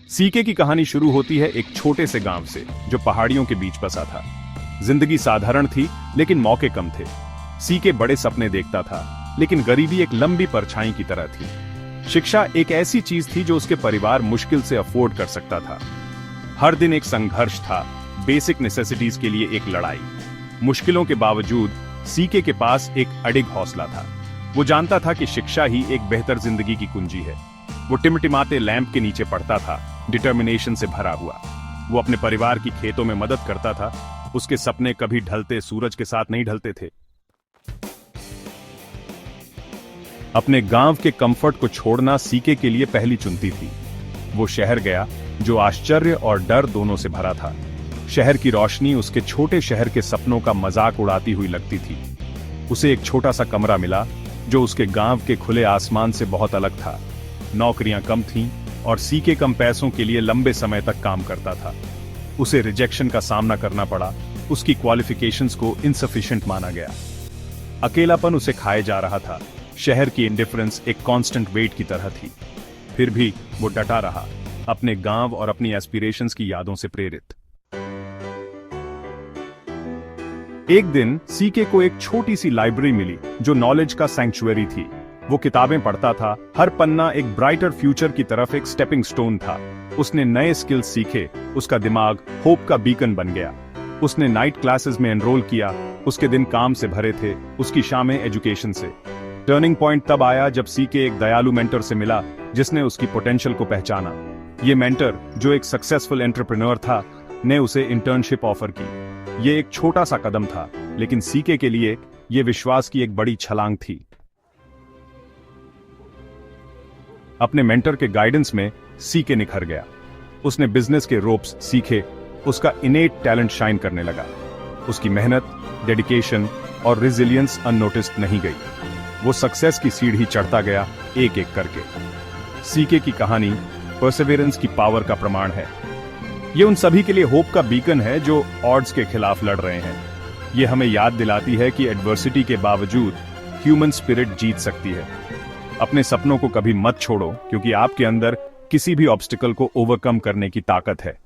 C K की कहानी शुरू होती है एक छोटे से गांव से जो पहाड़ियों के बीच बसा था। जिंदगी साधारण थी लेकिन मौके कम थे। सीके बड़े सपने देखता था लेकिन गरीबी एक लंबी परछाई की तरह थी। शिक्षा एक ऐसी चीज थी जो उसके परिवार मुश्किल से अफोर्ड कर सकता था। हर दिन एक संघर्ष था, बेसिक नेसेसिटीज के लिए एक लड़ाई। मुश्किलों के बावजूद सीके के पास एक अडिग हौसला था। वो जानता था कि शिक्षा ही एक बेहतर जिंदगी की कुंजी है। वो टिमटिमाते लैंप के नीचे पढ़ता था, डिटर्मिनेशन से भरा हुआ। वो अपने परिवार की खेतों में मदद करता था। उसके सपने कभी ढलते सूरज के साथ नहीं ढलते थे। अपने गांव के कंफर्ट को छोड़ना सीके के लिए पहली चुनती थी। वो शहर गया जो आश्चर्य और डर दोनों से भरा था। शहर की रोशनी उसके छोटे शहर के सपनों का मजाक उड़ाती हुई लगती थी। उसे एक छोटा सा कमरा मिला जो उसके गांव के खुले आसमान से बहुत अलग था। नौकरियां कम थीं और सीके कम पैसों के लिए लंबे समय तक काम करता था। उसे रिजेक्शन का सामना करना पड़ा। उसकी क्वालिफिकेशंस को इनसफिशिएंट माना गया। अकेलापन उसे खाए जा रहा था। शहर की इंडिफरेंस एक कांस्टेंट वेट की तरह थी। फिर भी वो डटा रहा, अपने गांव और अपनी एस्पिरेशंस की यादों से प्रेरित। एक दिन सीके को एक छोटी सी लाइब्रेरी मिली जो नॉलेज का सैंक्चुअरी थी। वो किताबें पढ़ता था, हर पन्ना एक ब्राइटर फ्यूचर की तरफ एक स्टेपिंग स्टोन था। उसने नए स्किल्स सीखे, उसका दिमाग होप का बीकन बन गया। उसने नाइट क्लासेस में एनरोल किया। उसके दिन काम से भरे थे, उसकी शामें एजुकेशन से। टर्निंग पॉइंट तब आया जब सीके एक दयालु मेंटर से मिला जिसने उसकी पोटेंशियल को पहचाना। ये मेंटर, जो एक सक्सेसफुल एंटरप्रेन्योर था, ने उसे इंटर्नशिप ऑफर की। ये एक छोटा सा कदम था लेकिन सीके के लिए ये विश्वास की एक बड़ी छलांग थी। अपने मेंटर के गाइडेंस में सीके निखर गया। उसने बिजनेस के रोप्स सीखे। उसका इनेट टैलेंट शाइन करने लगा। उसकी मेहनत, डेडिकेशन और रेजिलियंस अननोटिस्ड नहीं गई। वो सक्सेस की सीढ़ी चढ़ता गया, एक एक करके। सीके की कहानी परसेवेरेंस की पावर का प्रमाण है। ये उन सभी के लिए होप का बीकन है जो ऑड्स के खिलाफ लड़ रहे हैं। ये हमें याद दिलाती है कि एडवर्सिटी के बावजूद ह्यूमन स्पिरिट जीत सकती है। अपने सपनों को कभी मत छोड़ो क्योंकि आपके अंदर किसी भी ऑब्स्टिकल को ओवरकम करने की ताकत है।